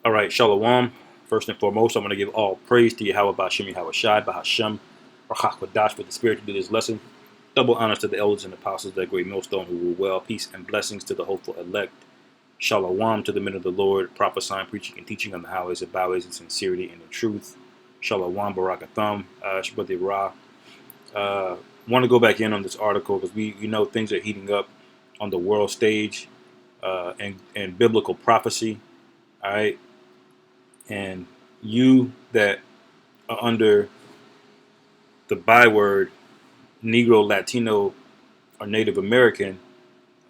All right, Shalom. First and foremost, I'm going to give all praise to Yahweh Bashim Yahweh Shai Bahasham Rachakwadash for the Spirit to do this lesson. Double honors to the elders and apostles, that great millstone who rule well. Peace and blessings to the hopeful elect. Shalom to the men of the Lord, prophesying, preaching, and teaching on the highways and byways in sincerity and in truth. Shalom Barakatham, Shabbat Ra. Want to go back in on this article because we know things are heating up on the world stage and biblical prophecy. All right. And you that are under the byword Negro, Latino, or Native American,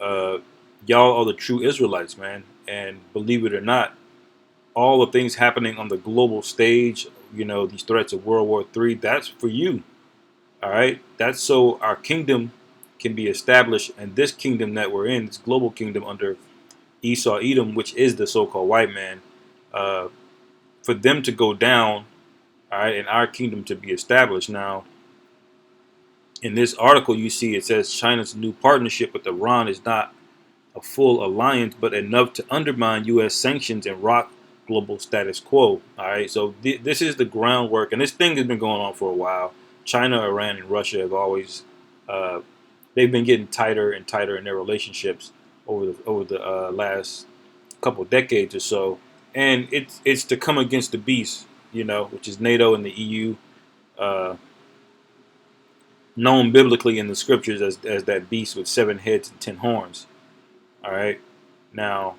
uh, y'all are the true Israelites, man. And believe it or not, all the things happening on the global stage, these threats of World War III, that's for you. All right. That's so our kingdom can be established. And this kingdom that we're in, this global kingdom under Esau, Edom, which is the so-called white man, uh, for them to go down, all right, and our kingdom to be established. Now, in this article, you see it says China's new partnership with Iran is not a full alliance, but enough to undermine U.S. sanctions and rock global status quo. All right, so this is the groundwork, and this thing has been going on for a while. China, Iran, and Russia have always they've been getting tighter and tighter in their relationships over the last couple decades or so, and it's to come against the beast, which is NATO and the EU. Uh, Known biblically in the scriptures as that beast with 7 heads and 10 horns. All right. Now,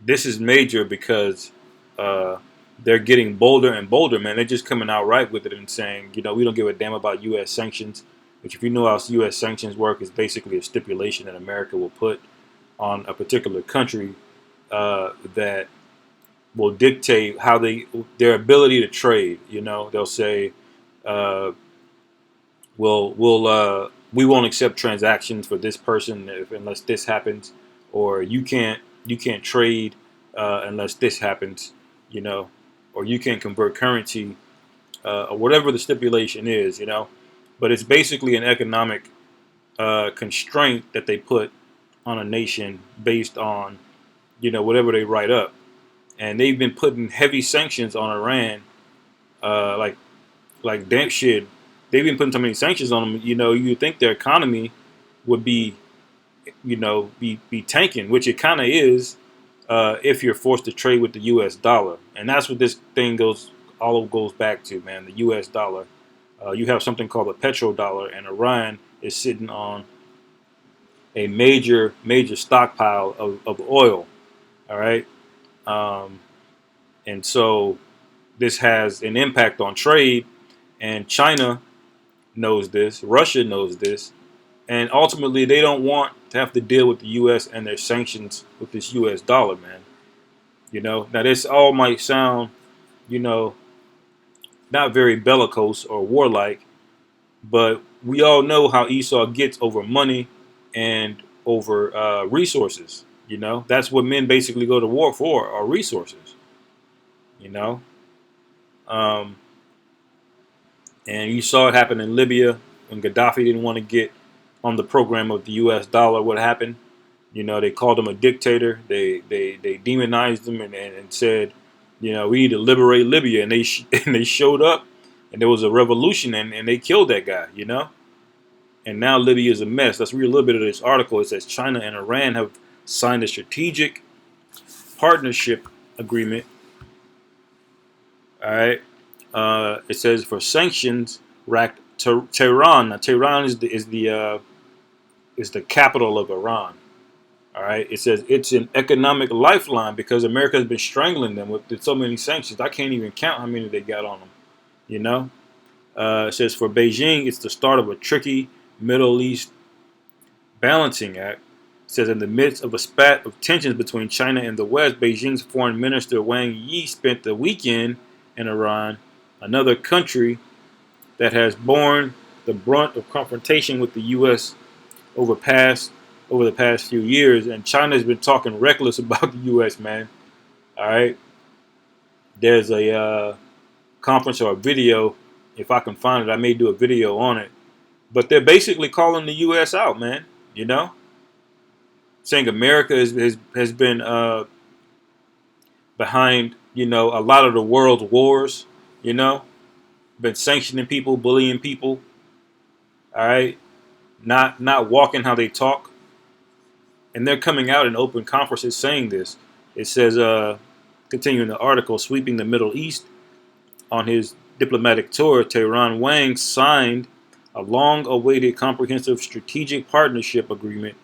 this is major because uh, they're getting bolder and bolder, man. They're just coming out right with it and saying, we don't give a damn about U.S. sanctions, which, if you know how U.S. sanctions work, is basically a stipulation that America will put on a particular country that will dictate how their ability to trade. They'll say, uh, we won't accept transactions for this person unless this happens, or you can't trade unless this happens, or you can't convert currency, or whatever the stipulation is, But it's basically an economic constraint that they put on a nation based on whatever they write up, and they've been putting heavy sanctions on Iran, like damn shit. They've been putting so many sanctions on them. You think their economy would be, be tanking, which it kind of is, if you're forced to trade with the U.S. dollar, and that's what this thing goes back to, man. The U.S. dollar. You have something called the petrodollar, and Iran is sitting on a major stockpile of oil. All right, and so this has an impact on trade, and China knows this, Russia knows this, and ultimately they don't want to have to deal with the U.S. and their sanctions with this U.S. dollar, man. Now this all might sound, you know, not very bellicose or warlike, but we all know how Esau gets over money and over resources. That's what men basically go to war for, are resources. You know, um, and you saw it happen in Libya when Gaddafi didn't want to get on the program of the U.S. dollar. What happened? They called him a dictator. They demonized him and said, we need to liberate Libya. And they and they showed up, and there was a revolution, and they killed that guy. And now Libya is a mess. Let's read a little bit of this article. It says China and Iran have signed a strategic partnership agreement. All right. It says for sanctions racked Tehran. Now Tehran is the capital of Iran. All right. It says it's an economic lifeline because America has been strangling them with so many sanctions. I can't even count how many they got on them. It says for Beijing, it's the start of a tricky Middle East balancing act. It says in the midst of a spat of tensions between China and the West, Beijing's foreign minister Wang Yi spent the weekend in Iran, another country that has borne the brunt of confrontation with the U.S. over the past few years, and China has been talking reckless about the U.S. Man, all right. There's a conference or a video, if I can find it, I may do a video on it. But they're basically calling the U.S. out, man. Saying America has been behind, a lot of the world's wars, you know, been sanctioning people, bullying people, all right, not walking how they talk. And they're coming out in open conferences saying this. It says, continuing the article, sweeping the Middle East on his diplomatic tour, Tehran Wang signed a long-awaited comprehensive strategic partnership agreement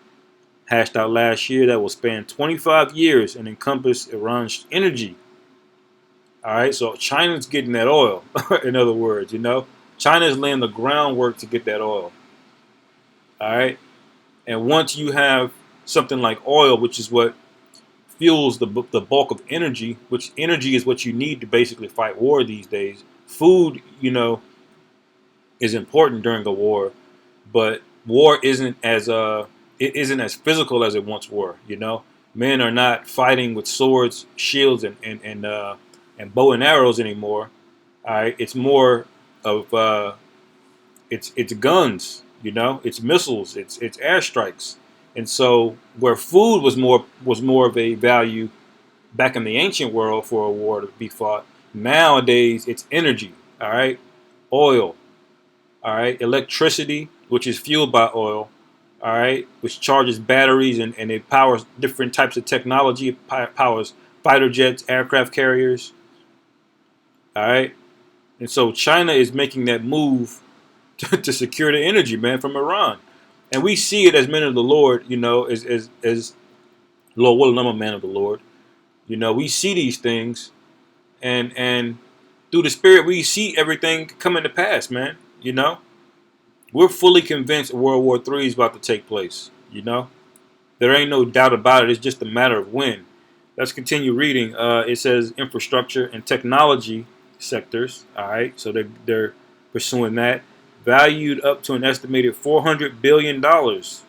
hashed out last year that will span 25 years and encompass Iran's energy. All right, so China's getting that oil. In other words, China's laying the groundwork to get that oil. All right, and once you have something like oil, which is what fuels the bulk of energy, which energy is what you need to basically fight war these days. Food, is important during a war, but war isn't as physical as it once were. Men are not fighting with swords, shields, and bow and arrows anymore. All right, it's more of it's guns. It's missiles, it's airstrikes. And so, where food was more of a value back in the ancient world for a war to be fought, nowadays it's energy. All right, oil. All right, electricity, which is fueled by oil. All right, which charges batteries and it powers different types of technology. It powers fighter jets, aircraft carriers. All right, and so China is making that move to secure the energy, man, from Iran. And we see it as men of the Lord, as Lord willing, I'm a man of the Lord. We see these things, and through the Spirit, we see everything coming to pass, man. We're fully convinced World War III is about to take place. There ain't no doubt about it. It's just a matter of when. Let's continue reading. It says infrastructure and technology sectors. All right, so they're pursuing that, valued up to an estimated $400 billion.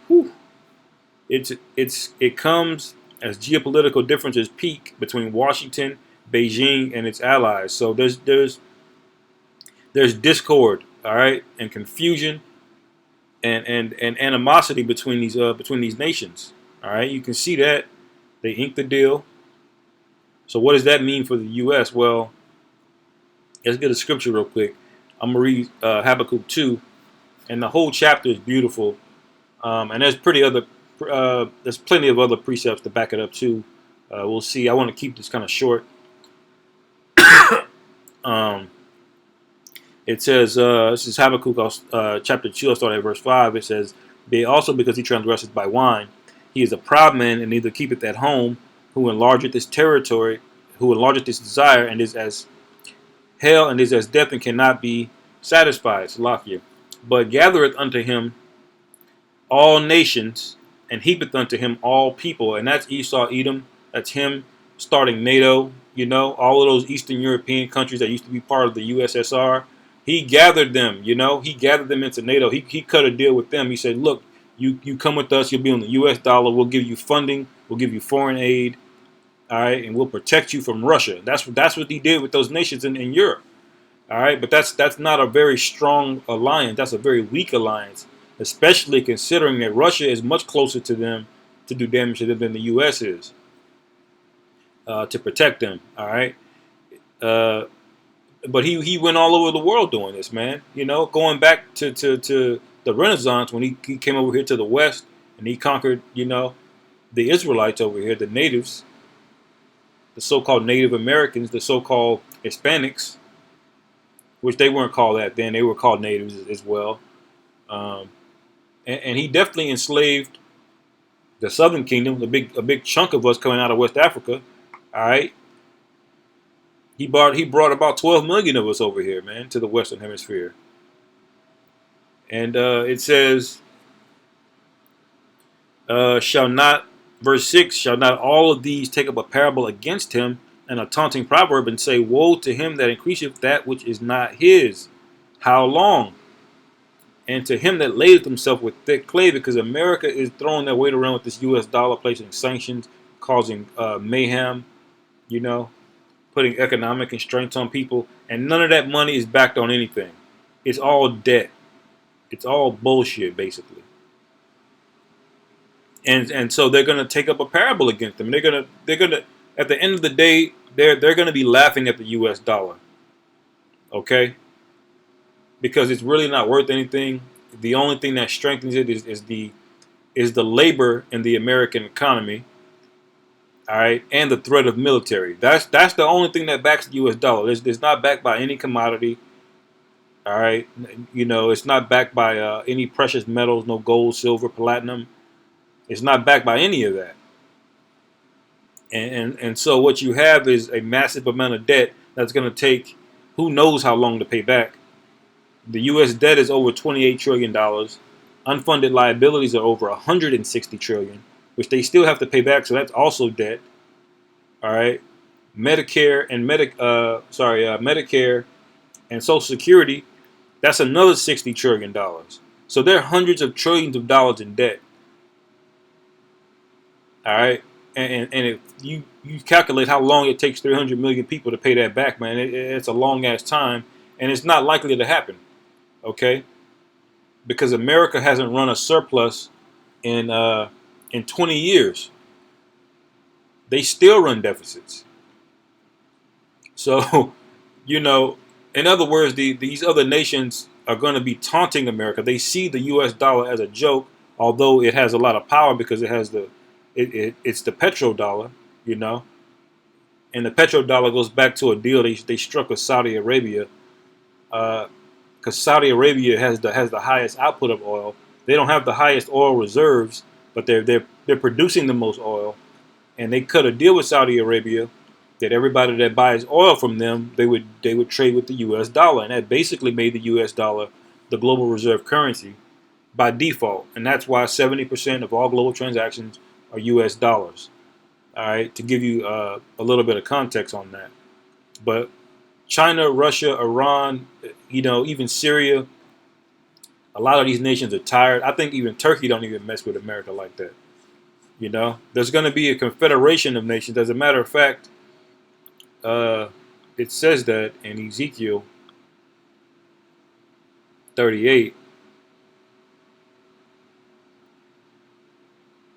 Whew. It comes as geopolitical differences peak between Washington, Beijing, and its allies. So there's discord, all right, and confusion and animosity between these nations. All right, you can see that they inked the deal. So what does that mean for the U.S.? Well, let's get a scripture real quick. I'm gonna read Habakkuk 2, and the whole chapter is beautiful. And there's plenty of other precepts to back it up too. We'll see. I want to keep this kind of short. It says, this is Habakkuk chapter 2, I'll start at verse 5. It says, also because he transgresses by wine, he is a proud man and neither keepeth at home, who enlargeth his territory, who enlargeth his desire, and is as hell and is as death and cannot be satisfied. Salakia. But gathereth unto him all nations, and heapeth unto him all people. And that's Esau, Edom. That's him starting NATO. All of those Eastern European countries that used to be part of the USSR. He gathered them, He gathered them into NATO. He cut a deal with them. He said, look, you come with us. You'll be on the U.S. dollar. We'll give you funding. We'll give you foreign aid. All right, and we'll protect you from Russia. That's what he did with those nations in Europe. All right, but that's not a very strong alliance. That's a very weak alliance, especially considering that Russia is much closer to them to do damage to them than the U.S. is to protect them. All right, but he went all over the world doing this, man. Going back to the Renaissance when he came over here to the West and he conquered, the Israelites over here, the natives, the so-called Native Americans, the so-called Hispanics, which they weren't called that then. They were called natives as well. And he definitely enslaved the Southern Kingdom, a big chunk of us coming out of West Africa. All right. He brought about 12 million of us over here, man, to the Western Hemisphere. And it says, verse 6, shall not all of these take up a parable against him and a taunting proverb and say, woe to him that increaseth that which is not his. How long? And to him that ladeth himself with thick clay, because America is throwing their weight around with this U.S. dollar, placing sanctions, causing mayhem, putting economic constraints on people. And none of that money is backed on anything. It's all debt. It's all bullshit, basically. And so they're gonna take up a parable against them. They're gonna at the end of the day, they're going to be laughing at the U.S. dollar, okay? Because it's really not worth anything. The only thing that strengthens it is the labor in the American economy, all right, and the threat of military. That's the only thing that backs the U.S. dollar. It's not backed by any commodity, all right. It's not backed by any precious metals, no gold, silver, platinum. It's not backed by any of that. And so what you have is a massive amount of debt that's going to take who knows how long to pay back. The U.S. debt is over $28 trillion. Unfunded liabilities are over $160 trillion, which they still have to pay back. So that's also debt. All right. Medicare and Medicare and Social Security, that's another $60 trillion. So there are hundreds of trillions of dollars in debt. All right. And if you calculate how long it takes 300 million people to pay that back, man, it's a long ass time, and it's not likely to happen. Okay. Because America hasn't run a surplus in 20 years. They still run deficits. So, in other words, these other nations are going to be taunting America. They see the U.S. dollar as a joke, although it has a lot of power because it's the petrodollar, and the petrodollar goes back to a deal they struck with Saudi Arabia, because Saudi Arabia has the highest output of oil. They don't have the highest oil reserves, but they're producing the most oil, and they cut a deal with Saudi Arabia that everybody that buys oil from them, they would trade with the U.S. dollar, and that basically made the U.S. dollar the global reserve currency by default, and that's why 70% of all global transactions are U.S. dollars. All right, to give you a little bit of context on that. But China, Russia, Iran, even Syria, a lot of these nations are tired. I think even Turkey don't even mess with America like that. There's going to be a confederation of nations. As a matter of fact, it says that in Ezekiel 38.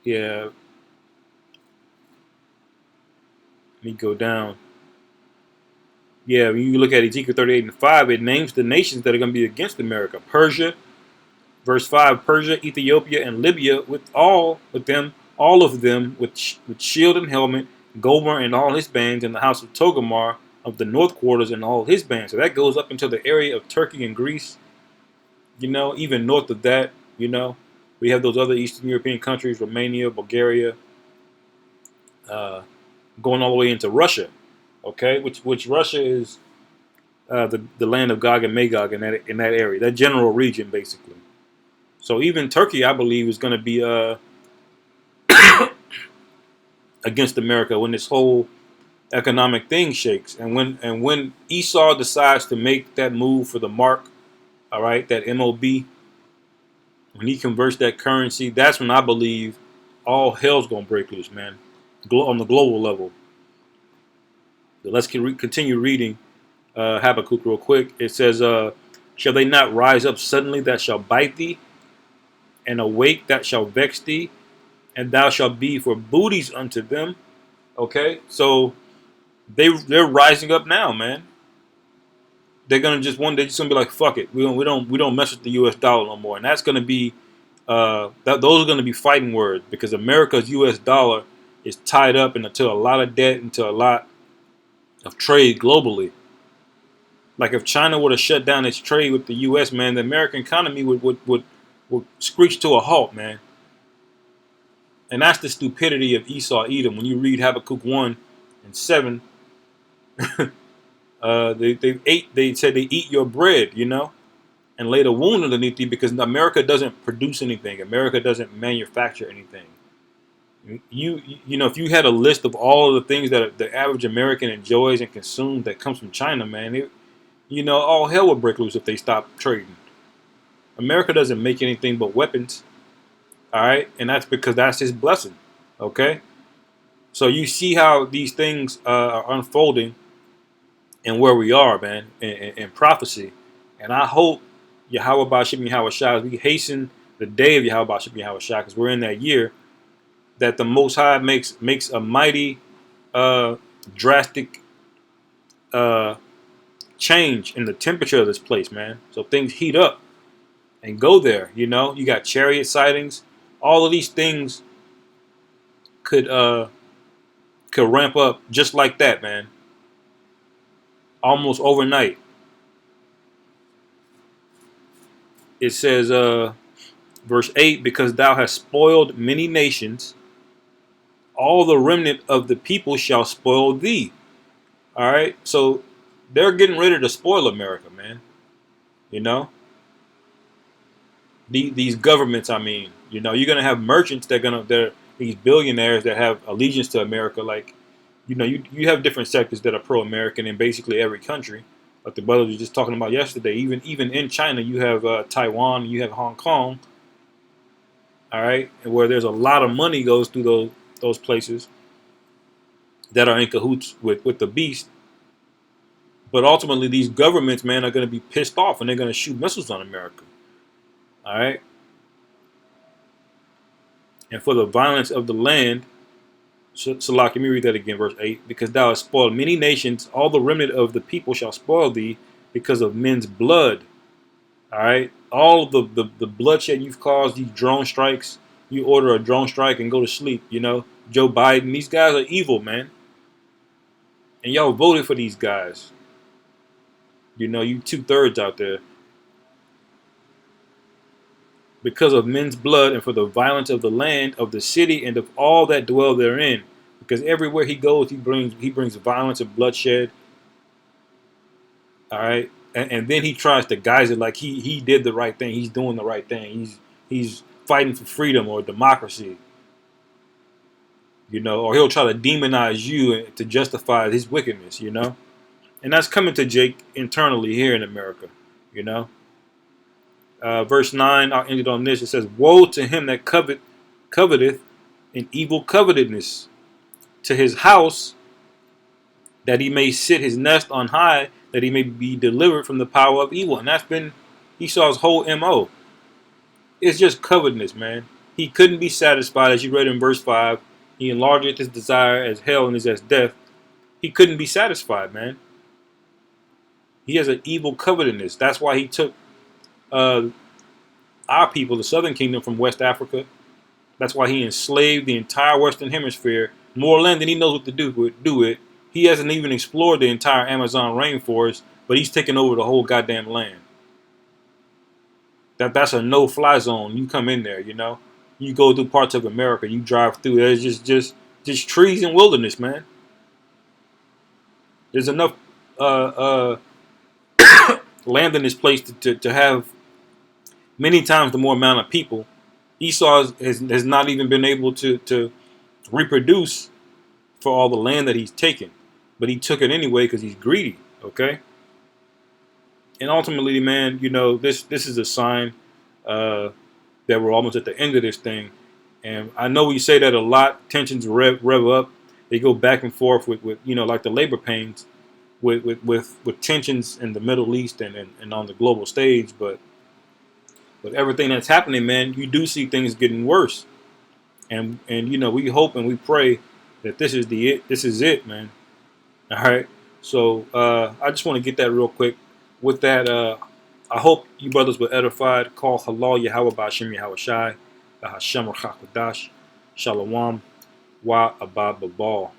Yeah. Let me go down. Yeah, when you look at Ezekiel 38 and 5, it names the nations that are going to be against America. Persia, verse 5, Persia, Ethiopia, and Libya, all of them with shield and helmet, Gomer and all his bands, and the house of Togarmah of the north quarters and all his bands. So that goes up into the area of Turkey and Greece. Even north of that, we have those other Eastern European countries, Romania, Bulgaria, going all the way into Russia. Okay, which Russia is the land of Gog and Magog in that area, that general region, basically. So even Turkey, I believe, is going to be against America when this whole economic thing shakes, and when Esau decides to make that move for the mark, all right, that MOB, when he converts that currency, that's when I believe all hell's gonna break loose, man, on the global level. So let's continue reading Habakkuk real quick. It says, "Shall they not rise up suddenly that shall bite thee, and awake that shall vex thee, and thou shalt be for booties unto them?" Okay, so they're rising up now, man. They're gonna just one day just gonna be like, fuck it, we don't mess with the U.S. dollar no more, and that's gonna be those are gonna be fighting words, because America's U.S. dollar is tied up into a lot of debt, into a lot of trade globally. Like if China were to shut down its trade with the U.S., man, the American economy would screech to a halt, man. And that's the stupidity of Esau Edom. When you read Habakkuk 1:7, they said they eat your bread, and laid a wound underneath you, because America doesn't produce anything. America doesn't manufacture anything. If you had a list of all of the things that the average American enjoys and consumes that comes from China, man, all hell would break loose if they stopped trading. America doesn't make anything but weapons, all right, and that's because that's his blessing. Okay, so you see how these things are unfolding, and where we are, man, in prophecy. And I hope Yahweh Bashim Yahweh Shai, as we hasten the day of Yahweh Bashim Yahweh Shai, because we're in that year, that the Most High makes a mighty drastic change in the temperature of this place, man. So things heat up and go there. You know, you got chariot sightings. All of these things could could ramp up just like that, man. Almost overnight. It says, verse 8, because thou hast spoiled many nations, all the remnant of the people shall spoil thee. All right, so they're getting ready to spoil America, man. You know, these governments. I mean, you know, you're gonna have merchants they're these billionaires that have allegiance to America. Like, you know, you have different sectors that are pro-American in basically every country. Like the brothers were just talking about yesterday. Even in China, you have Taiwan, you have Hong Kong. All right, and where there's a lot of money goes through those places that are in cahoots with the beast. But ultimately, these governments, man, are going to be pissed off and they're going to shoot missiles on America. All right. And for the violence of the land, Salah, let me read that again, verse 8. Because thou hast spoiled many nations, all the remnant of the people shall spoil thee because of men's blood. All right. All the bloodshed you've caused, these drone strikes, you order a drone strike and go to sleep. You know, Joe Biden, these guys are evil, man. And y'all voted for these guys. You know, you 2/3 out there. Because of men's blood and for the violence of the land, of the city, and of all that dwell therein. Because everywhere he goes, he brings violence and bloodshed. All right, and then he tries to guise it like he did the right thing. He's doing the right thing. He's fighting for freedom or democracy. You know, or he'll try to demonize you to justify his wickedness. You know, and that's coming to Jake internally here in America. You know. Verse 9, I'll end it on this. It says, woe to him that coveteth in evil covetousness, to his house, that he may sit his nest on high, that he may be delivered from the power of evil. And that's been Esau's whole MO. It's just covetousness, man. He couldn't be satisfied, as you read in verse 5. He enlargeth his desire as hell and is as death. He couldn't be satisfied, man. He has an evil covetousness. That's why he took our people, the Southern Kingdom, from West Africa. That's why he enslaved the entire Western Hemisphere, more land than he knows what to do with. He hasn't even explored the entire Amazon rainforest, but he's taken over the whole goddamn land. That's a no-fly zone. You come in there, you know. You go through parts of America, you drive through. There's just trees and wilderness, man. There's enough land in this place to have many times the more amount of people. Esau has not even been able to reproduce for all the land that he's taken. But he took it anyway because he's greedy, okay? And ultimately, man, you know, this is a sign that we're almost at the end of this thing. And I know we say that a lot. Tensions rev up. They go back and forth with you know, like the labor pains with tensions in the Middle East and on the global stage. But with everything that's happening, man, you do see things getting worse. And you know, we hope and we pray that this is it, man. All right. So I just want to get that real quick. With that, I hope you brothers were edified. Call halal Yahweh Ba'ashem Yahweh Shai, Bahashem Rachakwadash, Shalom, Wa Abba Babal.